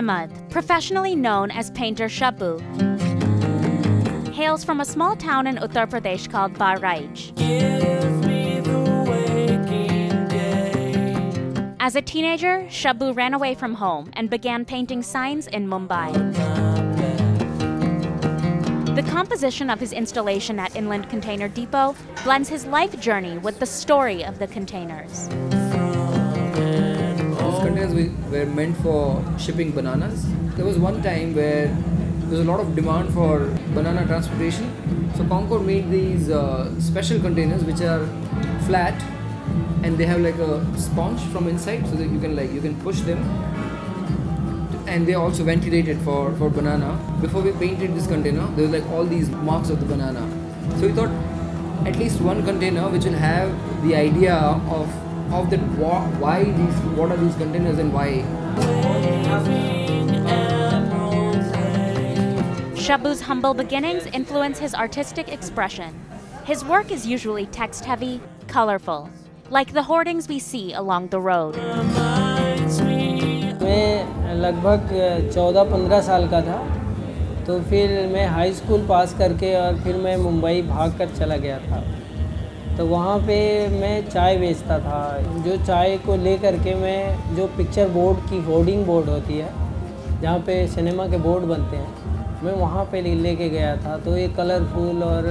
Ahmed, professionally known as painter Shabu, hails from a small town in Uttar Pradesh called Bahraich. As a teenager, Shabu ran away from home and began painting signs in Mumbai. The composition of his installation at Inland Container Depot blends his life journey with the story of the containers. These containers were meant for shipping bananas. There was one time where there was a lot of demand for banana transportation. So Concord made these special containers which are flat and they have like a sponge from inside so that you can push them. And they are also ventilated for banana. Before we painted this container, there was like all these marks of the banana. So we thought at least one container which will have the idea of that what are these containers and why. Shabu's humble beginnings influence his artistic expression. His work is usually text-heavy, colorful, like the hoardings we see along the road. मैं लगभग 14-15 साल का था, तो फिर मैं high school पास करके और फिर मैं मुंबई भाग कर चला गया था। तो वहाँ पे मैं चाय बेचता था। जो चाय को ले करके मैं जो पिक्चर बोर्ड की होर्डिंग बोर्ड होती है, जहाँ पे सिनेमा के बोर्ड बनते हैं, मैं वहाँ पे लेके गया था। तो ये कलरफुल और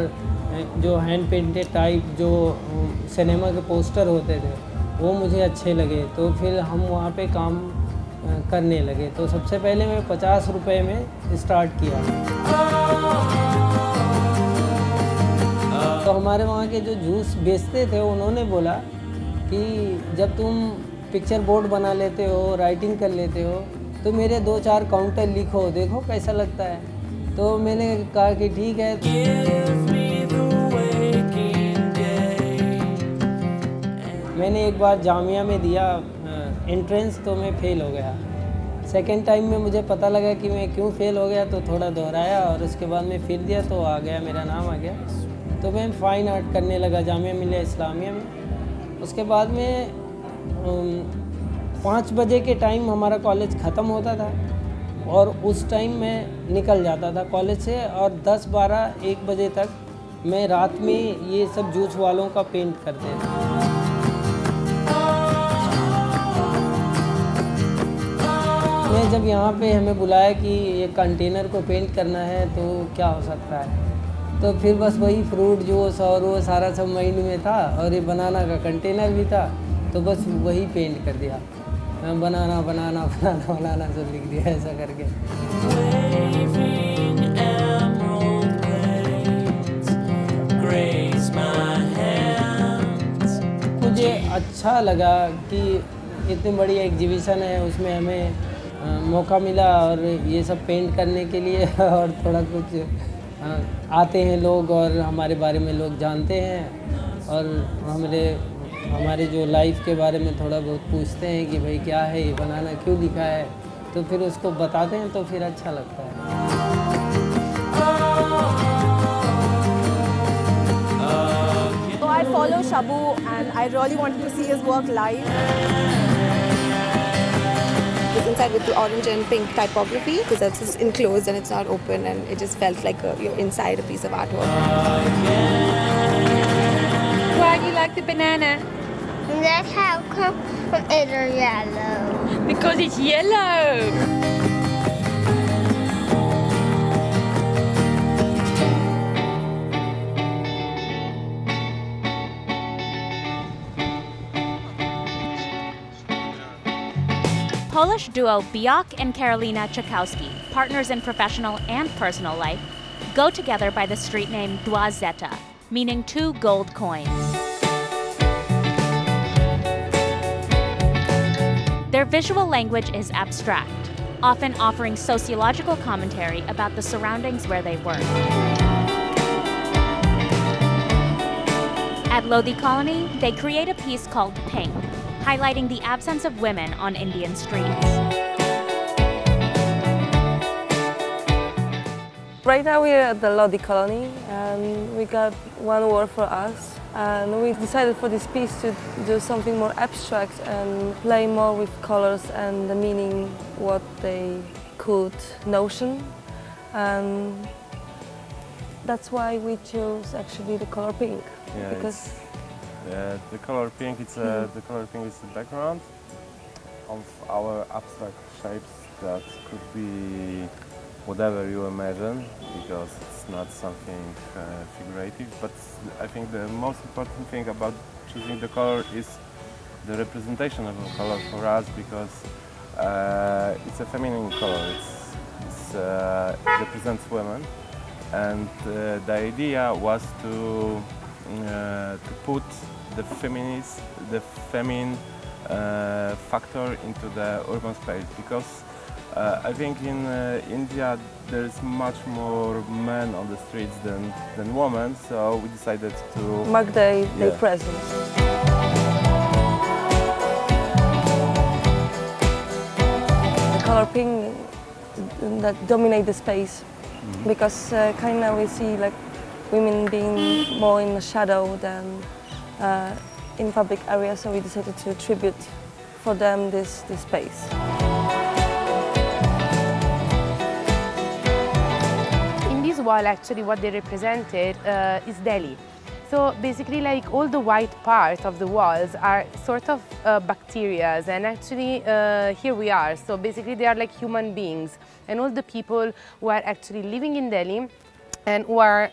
जो हैंड पेंटेड टाइप जो सिनेमा के पोस्टर होते थे, वो मुझे अच्छे लगे। तो फिर हम वहाँ पे काम करने लगे। तो सबसे पहले मैं 50 रुपए में स्टार्ट किया। तो हमारे वहाँ के जो जूस बेचते थे, उन्होंने बोला कि जब तुम पिक्चर बोर्ड बना लेते हो, राइटिंग कर लेते हो, तो मेरे 2-4 काउंटर लिखो, देखो कैसा लगता है। तो मैंने कहा कि ठीक है। मैंने एक बार जामिया में दिया एंट्रेंस, तो मैं फ़ेल हो गया। सेकेंड टाइम में मुझे पता लगा कि मैं क्यों फ़ेल हो गया, तो थोड़ा दोहराया और उसके बाद में फिर दिया तो आ गया, मेरा नाम आ गया। तो मैं फ़ाइन आर्ट करने लगा जामिया मिलिया इस्लामिया में। उसके बाद में 5 बजे के टाइम हमारा कॉलेज ख़त्म होता था और उस टाइम मैं निकल जाता था कॉलेज से, और 10, 12, 1 बजे तक मैं रात में ये सब जूस वालों का पेंट करते थे। मैं जब यहाँ पे हमें बुलाया कि ये कंटेनर को पेंट करना है तो क्या हो सकता है, तो फिर बस वही फ्रूट जूस और वो सारा सब माइंड में था, और ये बनाना का कंटेनर भी था, तो बस वही पेंट कर दिया। बनाना बनाना बनाना बनाना सब लिख दिया ऐसा करके। मुझे अच्छा लगा कि इतनी बड़ी एग्जीबिशन है, उसमें हमें मौका मिला और ये सब पेंट करने के लिए और थोड़ा कुछ आते हैं लोग और हमारे बारे में लोग जानते हैं और हमारे जो लाइफ के बारे में थोड़ा बहुत पूछते हैं कि भाई क्या है ये बनाना, क्यों लिखा है, तो फिर उसको बताते हैं तो फिर अच्छा लगता है। So I follow Shabu and I really wanted to see his work live. It's inside with the orange and pink typography because it's enclosed and it's not open, and it just felt like you're inside a piece of artwork. Why do you like the banana? That's how come it's yellow. Because it's yellow. Polish duo Biak and Karolina Czakowski, partners in professional and personal life, go together by the street name Dwa Zeta, meaning 2 gold coins. Their visual language is abstract, often offering sociological commentary about the surroundings where they work. At Lodi Colony, they create a piece called Pink, highlighting the absence of women on Indian streets. Right now we're at the Lodi Colony and we got one word for us, and we decided for this piece to do something more abstract and play more with colors and the meaning what they good notion, and that's why we chose actually the color pink. Yeah, because the color pink. The color pink is the background of our abstract shapes that could be whatever you imagine, because it's not something figurative. But I think the most important thing about choosing the color is the representation of the color for us, because it's a feminine color. It represents women, and the idea was to put the feminine factor into the urban space, because I think in India there's much more men on the streets than women, so we decided to mark their presence. The color pink that dominate the space, because kind of we see like women being more in the shadow than in public areas, so we decided to tribute for them this space. In this wall, actually, what they represented is Delhi. So basically, like all the white part of the walls are sort of bacteria, and actually here we are. So basically, they are like human beings, and all the people who are actually living in Delhi and who are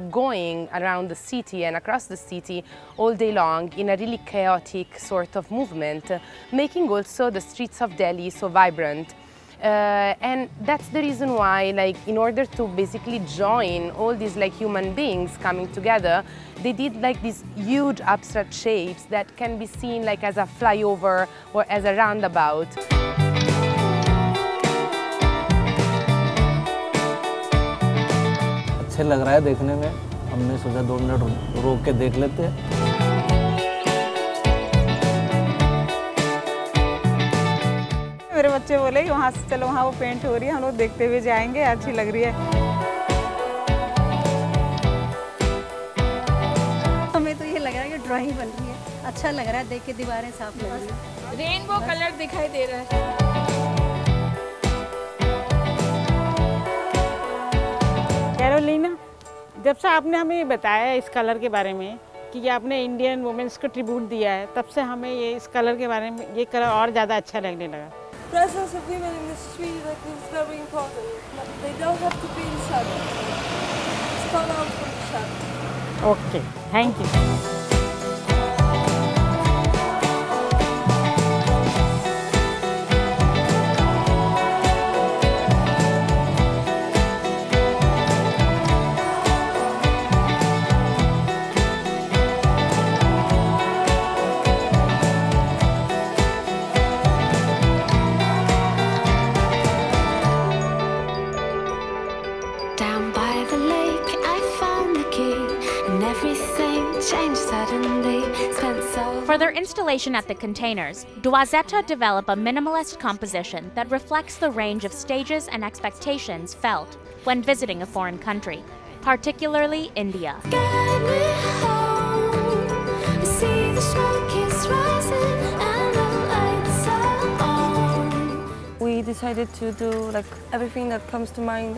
going around the city and across the city all day long in a really chaotic sort of movement, making also the streets of Delhi so vibrant. And that's the reason why, like, in order to basically join all these like human beings coming together, they did like these huge abstract shapes that can be seen like as a flyover or as a roundabout. अच्छा लग रहा है देखने में, हमने सोचा 2 minute रोक के देख लेते हैं। मेरे बच्चे बोले कि वहाँ से चलो, वहाँ वो पेंट हो रही है, हम लोग देखते हुए जाएंगे, अच्छी लग रही है। हमें तो ये लग रहा है कि ड्राइंग बन रही है, अच्छा लग रहा है देख के, दीवारें साफ लग रही है, रेनबो कलर दिखाई दे रहा है। कैरोलिना, जब से आपने हमें बताया इस कलर के बारे में कि आपने इंडियन वुमेन्स को ट्रिब्यूट दिया है, तब से हमें ये इस कलर के बारे में, ये कलर और ज़्यादा अच्छा लगने लगा। Presence of women in the street is very important. They don't have to be in shadow. It's come out from the shadow. Okay, thank you. For their installation at the containers, Dwazeta develop a minimalist composition that reflects the range of stages and expectations felt when visiting a foreign country, particularly India. We decided to do like everything that comes to mind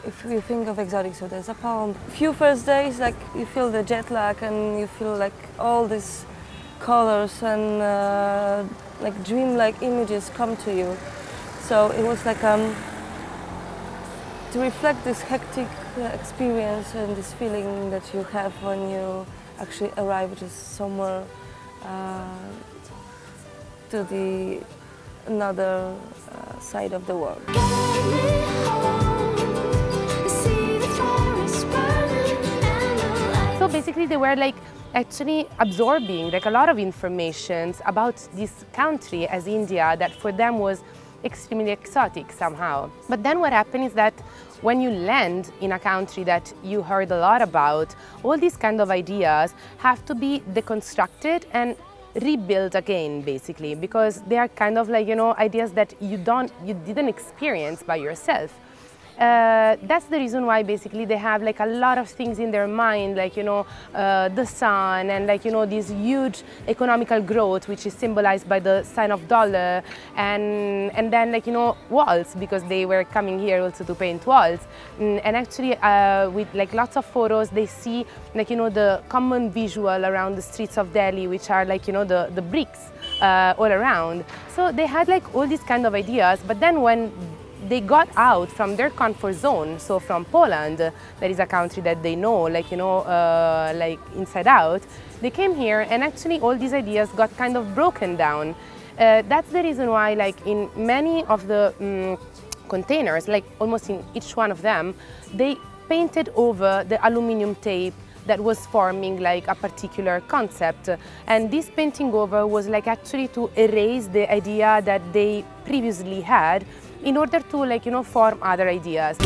if you think of exotic. So there's a poem. Few first days, like you feel the jet lag and you feel like all these colors and like dream-like images come to you. So it was like to reflect this hectic experience and this feeling that you have when you actually arrive just somewhere to the another side of the world. So basically they were like actually absorbing like a lot of information about this country as India that for them was extremely exotic somehow. But then what happened is that when you land in a country that you heard a lot about, all these kind of ideas have to be deconstructed and rebuilt again, basically, because they are kind of like, you know, ideas that you didn't experience by yourself. That's the reason why basically they have like a lot of things in their mind, like, you know, the sun and, like, you know, this huge economical growth, which is symbolized by the sign of dollar, and then, like, you know, walls, because they were coming here also to paint walls. And actually with like lots of photos, they see, like, you know, the common visual around the streets of Delhi, which are, like, you know, the bricks all around. So they had like all these kind of ideas, but then when they got out from their comfort zone, so from Poland, that is a country that they know, like, you know, like inside out, they came here, and actually all these ideas got kind of broken down. That's the reason why, like, in many of the containers, like almost in each one of them, they painted over the aluminum tape that was forming like a particular concept. And this painting over was like actually to erase the idea that they previously had in order to, like, you know, form other ideas.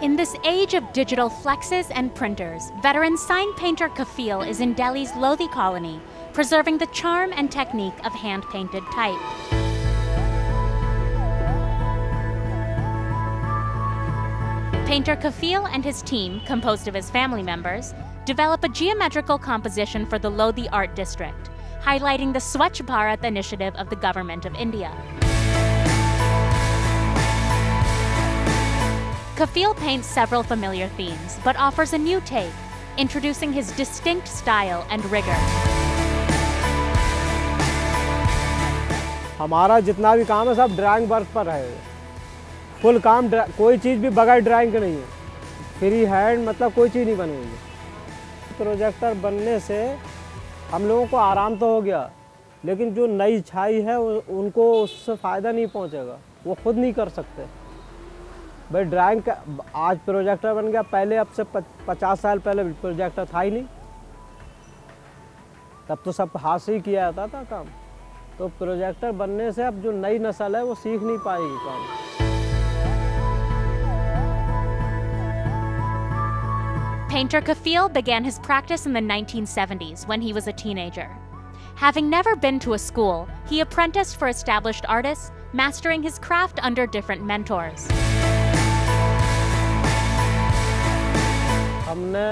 In this age of digital flexes and printers, veteran sign painter Kafil is in Delhi's Lodhi colony, preserving the charm and technique of hand-painted type. Painter Kafil and his team, composed of his family members, develop a geometrical composition for the Lodhi Art District, highlighting the Swachh Bharat initiative of the Government of India. Kafil paints several familiar themes, but offers a new take, introducing his distinct style and rigor. हमारा जितना भी काम है सब drawing work पर है, full काम, कोई चीज़ भी बगैर ड्राइंग के नहीं है, फ्री हैंड, मतलब कोई चीज़ नहीं बनेगी। प्रोजेक्टर बनने से हम लोगों को आराम तो हो गया, लेकिन जो नई छाई है उनको उससे फ़ायदा नहीं पहुंचेगा, वो खुद नहीं कर सकते। भाई ड्राइंग का आज प्रोजेक्टर बन गया, पहले अब से 50 साल पहले प्रोजेक्टर था ही नहीं, तब तो सब हाथ से ही किया जाता था काम। तो प्रोजेक्टर बनने से अब जो नई नस्ल है वो सीख नहीं पाएगी काम। Painter Kafil began his practice in the 1970s when he was a teenager. Having never been to a school, he apprenticed for established artists, mastering his craft under different mentors. हमने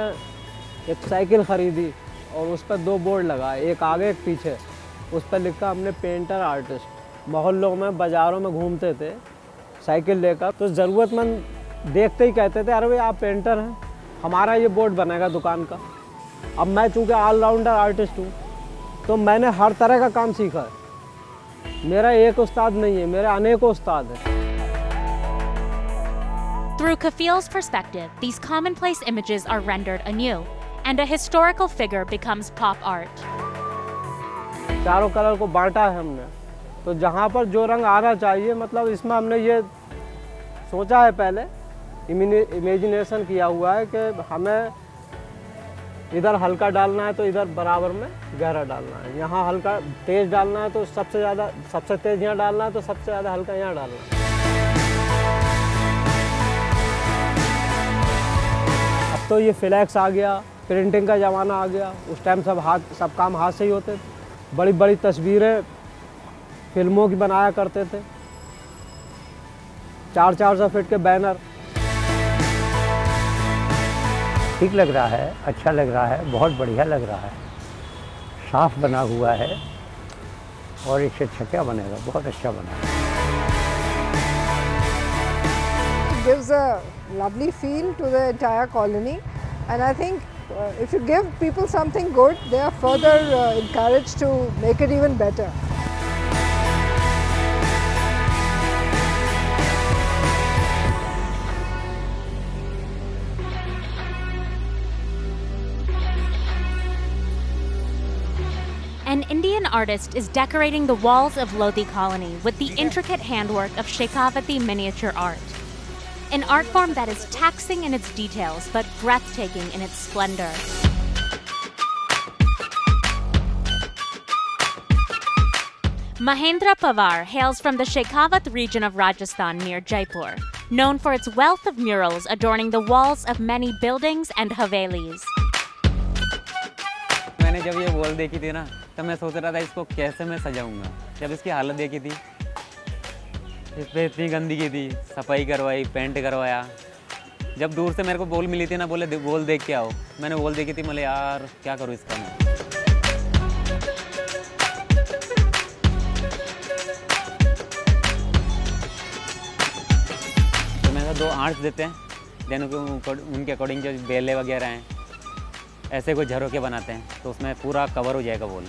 एक साइकिल खरीदी और उस पर 2 board लगाए, एक आगे एक पीछे, उस पर लिखा हमने पेंटर आर्टिस्ट। मोहल्लों में बाज़ारों में घूमते थे साइकिल लेकर, तो ज़रूरतमंद देखते ही कहते थे, अरे भाई आप पेंटर हैं, हमारा ये बोर्ड बनेगा दुकान का। अब मैं चूँकि ऑलराउंडर आर्टिस्ट हूँ, तो मैंने हर तरह का काम सीखा है। मेरा एक उस्ताद नहीं है, मेरे अनेकों उस्ताद हैं। Through Kafil's perspective, these commonplace images are rendered anew, and a historical figure becomes pop art. चारों कलर को बांटा है हमने, तो जहाँ पर जो रंग आना चाहिए, मतलब इसमें हमने ये सोचा है, पहले इमेजिनेशन किया हुआ है कि हमें इधर हल्का डालना है तो इधर बराबर में गहरा डालना है, यहाँ हल्का तेज़ डालना है तो सबसे तेज़ यहाँ डालना है, तो सबसे ज़्यादा हल्का यहाँ डालना है। अब तो ये फ्लैक्स आ गया, प्रिंटिंग का ज़माना आ गया, उस टाइम सब काम हाथ से ही होते थे। बड़ी बड़ी तस्वीरें फिल्मों की बनाया करते थे, 400 फीट के बैनर। ठीक लग रहा है, अच्छा लग रहा है, बहुत बढ़िया लग रहा है, साफ बना हुआ है, और इससे अच्छा क्या बनेगा, बहुत अच्छा बना। It gives a lovely feel to the entire colony, and I think if you give people something good, they are further encouraged to make it even better. An Indian artist is decorating the walls of Lodi colony with the intricate handwork of Shekhawati miniature art. An art form that is taxing in its details but breathtaking in its splendor. Mahendra Pawar hails from the Shekhawat region of Rajasthan near Jaipur, known for its wealth of murals adorning the walls of many buildings and havelis. मैंने जब ये wall देखी थी ना, तब मैं सोच रहा था इसको कैसे मैं सजाऊंगा। जब इसकी हालत देखी थी, इस पे इतनी गंदगी थी, सफाई करवाई, पेंट करवाया। जब दूर से मेरे को वॉल मिली थी ना, बोले वॉल देख के आओ। मैंने वॉल देखी थी, बोले यार क्या करूँ इसका मैं। तो मैंने 2 आर्ट्स देते हैं, देन उनके अकॉर्डिंग जो बेले वगैरह हैं, ऐसे कोई झरोके बनाते हैं, तो उसमें पूरा कवर हो जाएगा वॉल।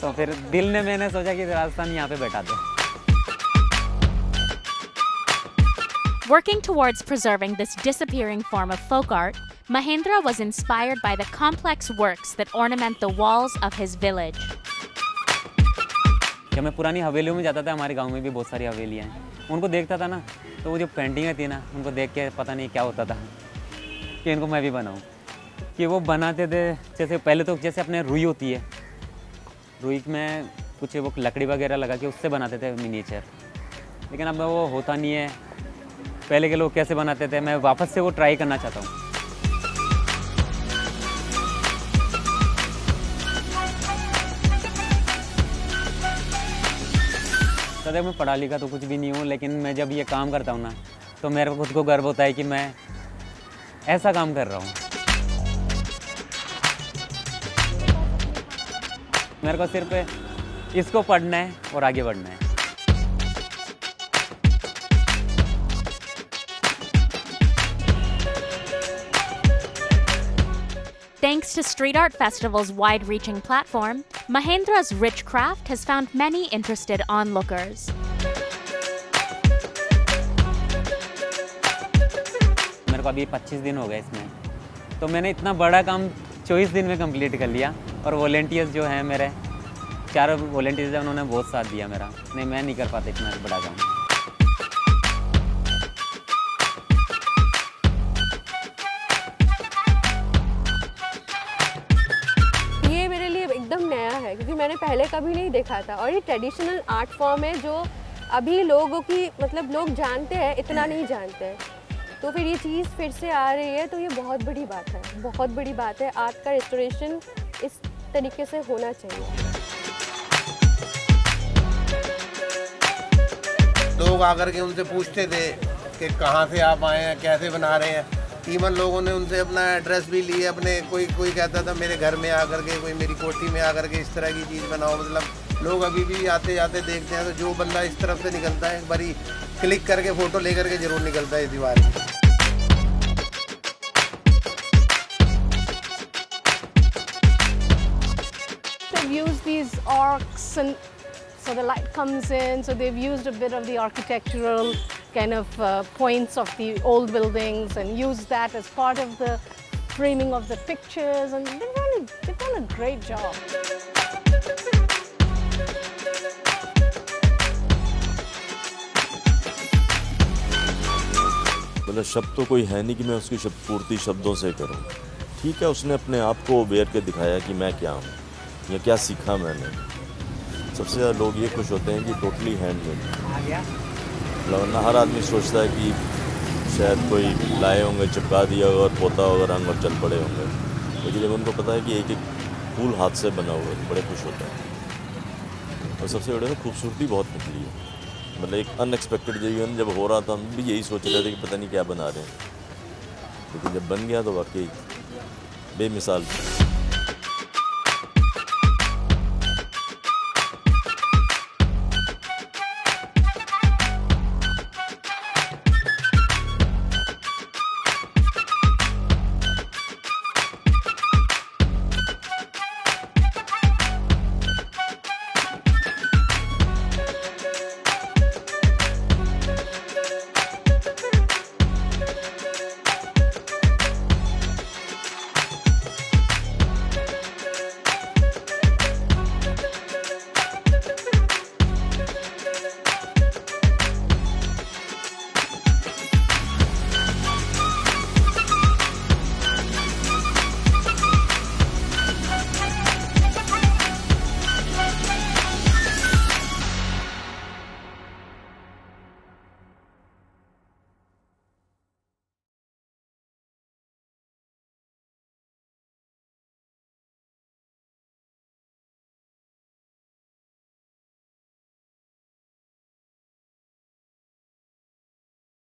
तो फिर दिल ने मैंने सोचा कि राजस्थान यहाँ पे बैठा दे। Working towards preserving this disappearing form of folk art, Mahendra was inspired by the complex works that ornament the walls of his village. जब मैं पुरानी हवेलियों में जाता था, हमारे गांव में भी बहुत सारी हवेलियाँ हैं, उनको देखता था ना, तो वो जो पेंटिंगें थी ना, उनको देख के पता नहीं क्या होता था कि इनको मैं भी बनाऊँ। कि वो बनाते थे, जैसे पहले तो जैसे अपने रुई होती है, रुई में कुछ वो लकड़ी वगैरह लगा के उससे बनाते थे मिनिएचर, लेकिन अब वो होता नहीं है। पहले के लोग कैसे बनाते थे, मैं वापस से वो ट्राई करना चाहता हूँ। सदैव मैं पढ़ा लिखा तो कुछ भी नहीं हूँ, लेकिन मैं जब ये काम करता हूँ ना, तो मेरे को खुद को गर्व होता है कि मैं ऐसा काम कर रहा हूँ। मेरे को सिर्फ इसको पढ़ना है और आगे बढ़ना है। Thanks to Street Art Festival's wide-reaching platform, Mahendra's rich craft has found many interested onlookers. मेरे को अभी 25 दिन हो गए इसमें, तो मैंने इतना बड़ा काम 24 दिन में कंप्लीट कर लिया। और वॉलेंटियर्स जो हैं मेरे, 4 वॉलेंटियर्स हैं, उन्होंने बहुत साथ दिया मेरा। नहीं, मैं नहीं कर पाता इतना बड़ा काम। ये मेरे लिए एकदम नया है, क्योंकि मैंने पहले कभी नहीं देखा था। और ये ट्रेडिशनल आर्ट फॉर्म है जो अभी लोगों की, मतलब लोग जानते हैं, इतना नहीं जानते हैं। तो फिर ये चीज़ फिर से आ रही है, तो ये बहुत बड़ी बात है, बहुत बड़ी बात है। आर्ट का रिस्टोरेशन इस तरीके से होना चाहिए। लोग आकर के उनसे पूछते थे कि कहाँ से आप आए हैं, कैसे बना रहे हैं। इवन लोगों ने उनसे अपना एड्रेस भी लिए अपने। कोई कहता था मेरे घर में आकर के, कोई मेरी कोठी में आकर के इस तरह की चीज़ बनाओ। मतलब लोग अभी भी आते जाते देखते हैं, तो जो बंदा इस तरफ से निकलता है, एक बारी क्लिक करके फ़ोटो लेकर के ज़रूर निकलता है इस दीवार में। Used these arcs, and so the light comes in, so they've used a bit of the architectural kind of points of the old buildings and used that as part of the framing of the pictures, and they've done a great job. मतलब शब्द तो कोई है नहीं कि मैं उसकी पूर्ति शब्दों से करूं। ठीक है, उसने अपने आप को उभेर के दिखाया कि मैं क्या हूं, या क्या सीखा मैंने। सबसे ज़्यादा लोग ये खुश होते हैं कि टोटली हैंडमेड। मतलब हर आदमी सोचता है कि शायद कोई लाए होंगे, चिपका दिया होगा और पोता होगा रंग और चल पड़े होंगे, लेकिन जब उनको पता है कि एक एक फूल हाथ से बना हुआ है, तो बड़े खुश होते हैं। और सबसे बड़े खूबसूरती बहुत निकली है। मतलब एक अनएक्सपेक्टेड जीवन जब हो रहा था, हम भी यही सोच रहे थे कि पता नहीं क्या बना रहे हैं, लेकिन जब बन गया तो वाकई बेमिसाल।